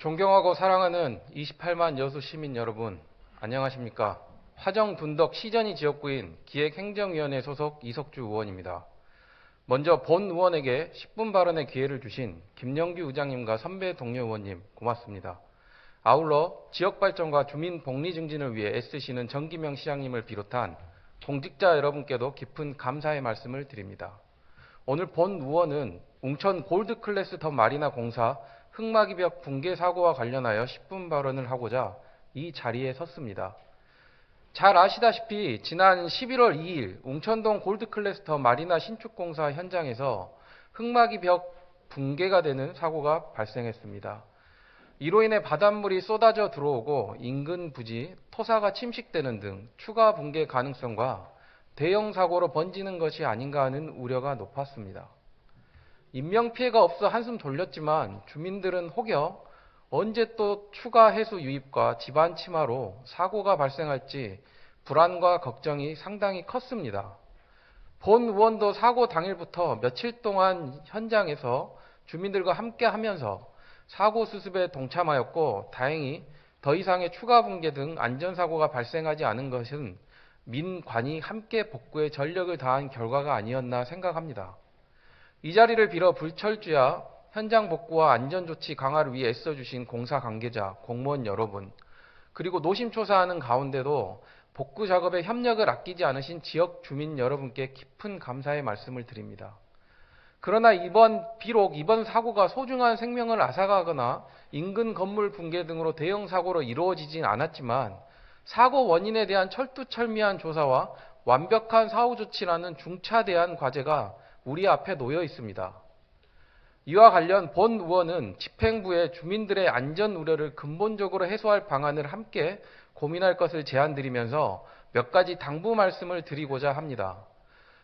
존경하고 사랑하는 28만 여수 시민 여러분, 안녕하십니까? 화정 둔덕 시전이 지역구인 기획행정위원회 소속 이석주 의원입니다. 먼저 본 의원에게 10분 발언의 기회를 주신 김영규 의장님과 선배 동료 의원님 고맙습니다. 아울러 지역발전과 주민 복리 증진을 위해 애쓰시는 정기명 시장님을 비롯한 공직자 여러분께도 깊은 감사의 말씀을 드립니다. 오늘 본 의원은 웅천 골드클래스 더 마리나 공사 흑마기벽 붕괴 사고와 관련하여 10분 발언을 하고자 이 자리에 섰습니다. 잘 아시다시피 지난 11월 2일 웅천동 골드클래스 더 마리나 신축공사 현장에서 흑마기벽 붕괴가 되는 사고가 발생했습니다. 이로 인해 바닷물이 쏟아져 들어오고 인근 부지, 토사가 침식되는 등 추가 붕괴 가능성과 대형 사고로 번지는 것이 아닌가 하는 우려가 높았습니다. 인명피해가 없어 한숨 돌렸지만 주민들은 혹여 언제 또 추가 해수 유입과 지반 침하로 사고가 발생할지 불안과 걱정이 상당히 컸습니다. 본 의원도 사고 당일부터 며칠 동안 현장에서 주민들과 함께 하면서 사고 수습에 동참하였고 다행히 더 이상의 추가 붕괴 등 안전사고가 발생하지 않은 것은 민관이 함께 복구에 전력을 다한 결과가 아니었나 생각합니다. 이 자리를 빌어 불철주야 현장 복구와 안전조치 강화를 위해 애써주신 공사 관계자, 공무원 여러분, 그리고 노심초사하는 가운데도 복구 작업에 협력을 아끼지 않으신 지역 주민 여러분께 깊은 감사의 말씀을 드립니다. 그러나 비록 이번 사고가 소중한 생명을 앗아가거나 인근 건물 붕괴 등으로 대형 사고로 이루어지진 않았지만 사고 원인에 대한 철두철미한 조사와 완벽한 사후 조치라는 중차대한 과제가 우리 앞에 놓여 있습니다. 이와 관련 본 의원은 집행부에 주민들의 안전 우려를 근본적으로 해소할 방안을 함께 고민할 것을 제안드리면서 몇 가지 당부 말씀을 드리고자 합니다.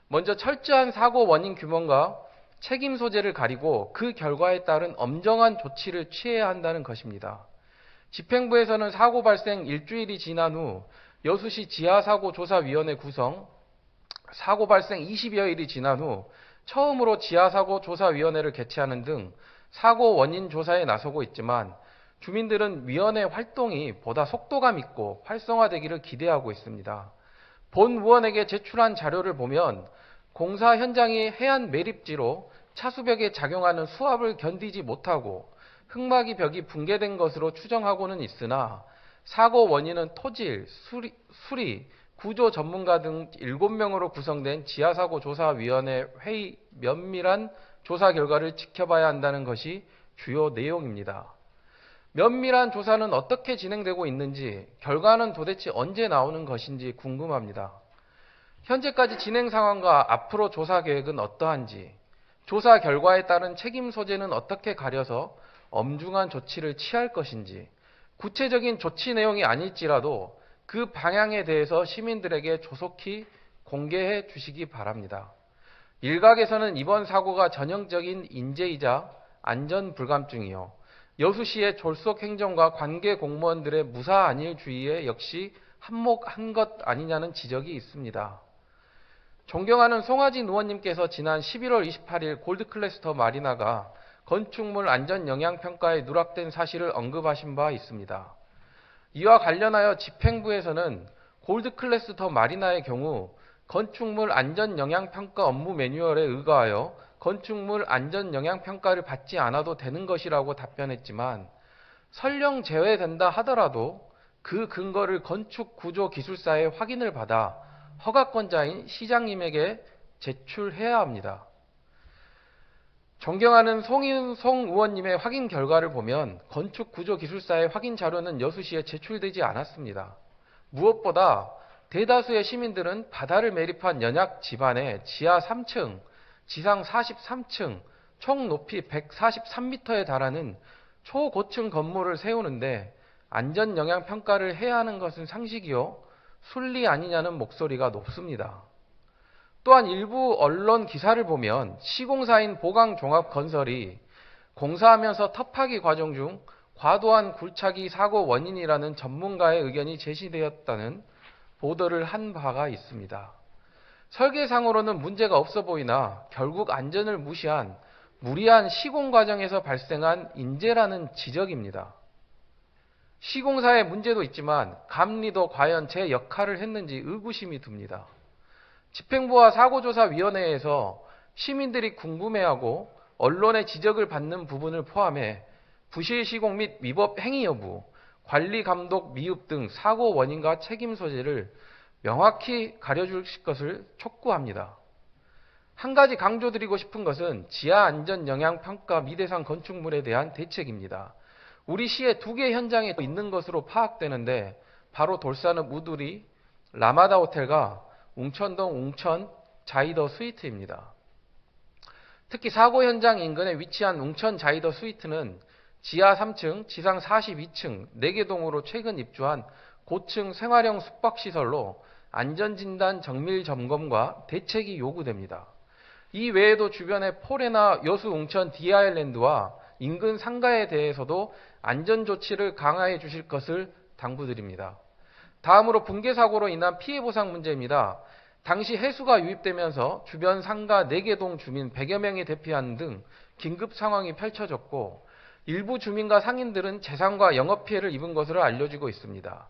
먼저 철저한 사고 원인 규명과 책임 소재를 가리고 그 결과에 따른 엄정한 조치를 취해야 한다는 것입니다. 집행부에서는 사고 발생 일주일이 지난 후 여수시 지하사고조사위원회 구성, 사고 발생 20여일이 지난 후 처음으로 지하사고 조사위원회를 개최하는 등 사고 원인 조사에 나서고 있지만 주민들은 위원회 활동이 보다 속도감 있고 활성화되기를 기대하고 있습니다. 본 의원에게 제출한 자료를 보면 공사 현장이 해안 매립지로 차수벽에 작용하는 수압을 견디지 못하고 흑마기 벽이 붕괴된 것으로 추정하고는 있으나 사고 원인은 토질, 수리, 구조 전문가 등 7명으로 구성된 지하사고조사위원회 회의 면밀한 조사 결과를 지켜봐야 한다는 것이 주요 내용입니다. 면밀한 조사는 어떻게 진행되고 있는지, 결과는 도대체 언제 나오는 것인지 궁금합니다. 현재까지 진행 상황과 앞으로 조사 계획은 어떠한지, 조사 결과에 따른 책임 소재는 어떻게 가려서 엄중한 조치를 취할 것인지, 구체적인 조치 내용이 아닐지라도 그 방향에 대해서 시민들에게 조속히 공개해 주시기 바랍니다. 일각에서는 이번 사고가 전형적인 인재이자 안전 불감증이요, 여수시의 졸속 행정과 관계 공무원들의 무사 안일주의에 역시 한몫한 것 아니냐는 지적이 있습니다. 존경하는 송하진 의원님께서 지난 11월 28일 골드클래스터 마리나가 건축물 안전영향평가에 누락된 사실을 언급하신 바 있습니다. 이와 관련하여 집행부에서는 골드클래스 더 마리나의 경우 건축물 안전영향평가 업무 매뉴얼에 의거하여 건축물 안전영향평가를 받지 않아도 되는 것이라고 답변했지만 설령 제외된다 하더라도 그 근거를 건축구조기술사의 확인을 받아 허가권자인 시장님에게 제출해야 합니다. 존경하는 송 의원님의 확인 결과를 보면 건축구조기술사의 확인 자료는 여수시에 제출되지 않았습니다. 무엇보다 대다수의 시민들은 바다를 매립한 연약 지반에 지하 3층, 지상 43층, 총 높이 143m에 달하는 초고층 건물을 세우는데 안전영향평가를 해야 하는 것은 상식이요, 순리 아니냐는 목소리가 높습니다. 또한 일부 언론 기사를 보면 시공사인 보강종합건설이 공사하면서 터파기 과정 중 과도한 굴착이 사고 원인이라는 전문가의 의견이 제시되었다는 보도를 한 바가 있습니다. 설계상으로는 문제가 없어 보이나 결국 안전을 무시한 무리한 시공 과정에서 발생한 인재라는 지적입니다. 시공사의 문제도 있지만 감리도 과연 제 역할을 했는지 의구심이 듭니다. 집행부와 사고조사위원회에서 시민들이 궁금해하고 언론의 지적을 받는 부분을 포함해 부실 시공 및 위법 행위 여부, 관리 감독 미흡 등 사고 원인과 책임 소재를 명확히 가려주실 것을 촉구합니다. 한 가지 강조드리고 싶은 것은 지하 안전 영향 평가 미대상 건축물에 대한 대책입니다. 우리 시의 2개 현장에 있는 것으로 파악되는데 바로 돌산읍 우두리 라마다 호텔과 웅천동 웅천 자이더 스위트입니다. 특히 사고 현장 인근에 위치한 웅천 자이더 스위트는 지하 3층, 지상 42층, 4개 동으로 최근 입주한 고층 생활형 숙박시설로 안전진단 정밀 점검과 대책이 요구됩니다. 이 외에도 주변의 포레나 여수 웅천 디아일랜드와 인근 상가에 대해서도 안전조치를 강화해 주실 것을 당부드립니다. 다음으로 붕괴사고로 인한 피해보상 문제입니다. 당시 해수가 유입되면서 주변 상가 4개 동 주민 100여 명이 대피하는 등 긴급 상황이 펼쳐졌고 일부 주민과 상인들은 재산과 영업피해를 입은 것으로 알려지고 있습니다.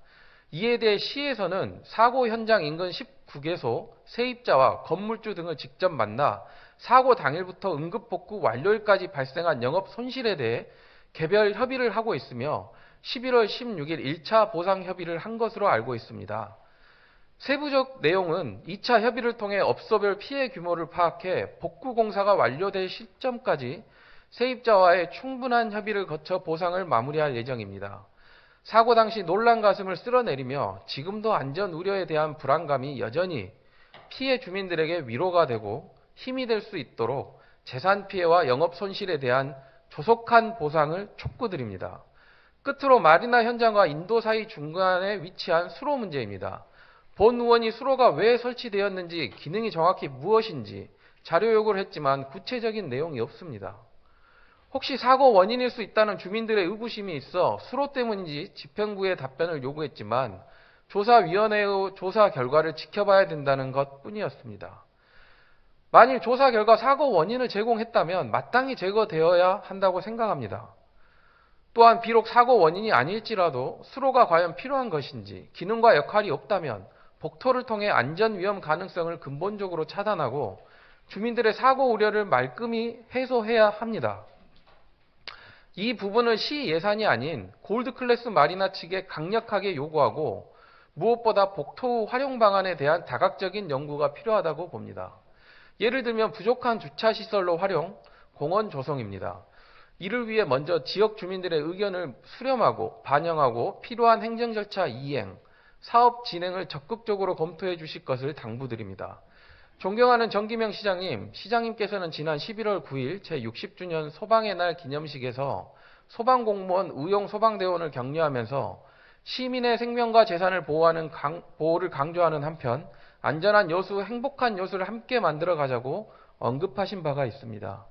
이에 대해 시에서는 사고 현장 인근 19개소, 세입자와 건물주 등을 직접 만나 사고 당일부터 응급복구 완료일까지 발생한 영업 손실에 대해 개별 협의를 하고 있으며 11월 16일 1차 보상 협의를 한 것으로 알고 있습니다. 세부적 내용은 2차 협의를 통해 업소별 피해 규모를 파악해 복구 공사가 완료될 시점까지 세입자와의 충분한 협의를 거쳐 보상을 마무리할 예정입니다. 사고 당시 놀란 가슴을 쓸어내리며 지금도 안전 우려에 대한 불안감이 여전히 피해 주민들에게 위로가 되고 힘이 될 수 있도록 재산 피해와 영업 손실에 대한 조속한 보상을 촉구드립니다. 끝으로 마리나 현장과 인도 사이 중간에 위치한 수로 문제입니다. 본 의원이 수로가 왜 설치되었는지 기능이 정확히 무엇인지 자료 요구를 했지만 구체적인 내용이 없습니다. 혹시 사고 원인일 수 있다는 주민들의 의구심이 있어 수로 때문인지 집행부에 답변을 요구했지만 조사위원회의 조사 결과를 지켜봐야 된다는 것 뿐이었습니다. 만일 조사 결과 사고 원인을 제공했다면 마땅히 제거되어야 한다고 생각합니다. 또한 비록 사고 원인이 아닐지라도 수로가 과연 필요한 것인지 기능과 역할이 없다면 복토를 통해 안전위험 가능성을 근본적으로 차단하고 주민들의 사고 우려를 말끔히 해소해야 합니다. 이 부분을 시 예산이 아닌 골드클래스 마리나 측에 강력하게 요구하고 무엇보다 복토 활용 방안에 대한 다각적인 연구가 필요하다고 봅니다. 예를 들면 부족한 주차시설로 활용, 공원 조성입니다. 이를 위해 먼저 지역 주민들의 의견을 수렴하고 반영하고 필요한 행정 절차 이행, 사업 진행을 적극적으로 검토해 주실 것을 당부드립니다. 존경하는 정기명 시장님, 시장님께서는 지난 11월 9일 제60주년 소방의 날 기념식에서 소방공무원 의용소방대원을 격려하면서 시민의 생명과 재산을 보호를 강조하는 한편 안전한 여수, 행복한 여수를 함께 만들어 가자고 언급하신 바가 있습니다.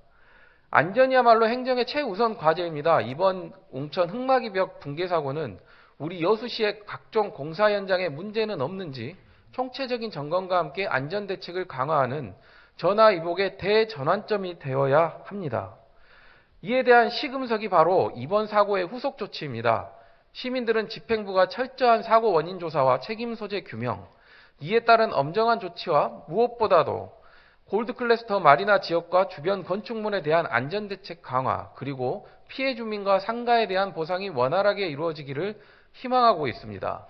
안전이야말로 행정의 최우선 과제입니다. 이번 웅천 흑마기벽 붕괴 사고는 우리 여수시의 각종 공사 현장에 문제는 없는지 총체적인 점검과 함께 안전대책을 강화하는 전화위복의 대전환점이 되어야 합니다. 이에 대한 시금석이 바로 이번 사고의 후속 조치입니다. 시민들은 집행부가 철저한 사고 원인 조사와 책임 소재 규명, 이에 따른 엄정한 조치와 무엇보다도 골드클래스터 마리나 지역과 주변 건축물에 대한 안전대책 강화, 그리고 피해 주민과 상가에 대한 보상이 원활하게 이루어지기를 희망하고 있습니다.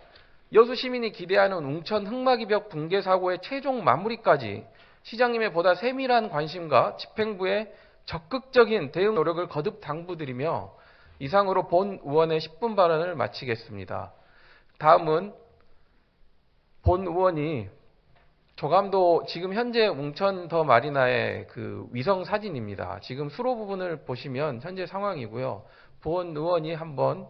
여수 시민이 기대하는 웅천 흑마기벽 붕괴 사고의 최종 마무리까지 시장님의 보다 세밀한 관심과 집행부의 적극적인 대응 노력을 거듭 당부드리며 이상으로 본 의원의 10분 발언을 마치겠습니다. 다음은 본 의원이 조감도 지금 현재 웅천 더 마리나의 그 위성 사진입니다. 지금 수로 부분을 보시면 현재 상황이고요. 본 의원이 한번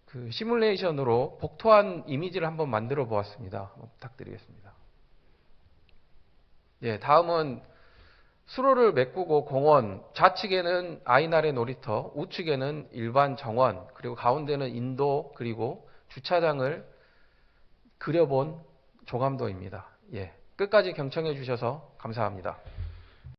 그 시뮬레이션으로 복토한 이미지를 한번 만들어 보았습니다. 부탁드리겠습니다. 예, 다음은 수로를 메꾸고 공원, 좌측에는 아이나래 놀이터, 우측에는 일반 정원, 그리고 가운데는 인도, 그리고 주차장을 그려본 조감도입니다. 예, 끝까지 경청해 주셔서 감사합니다.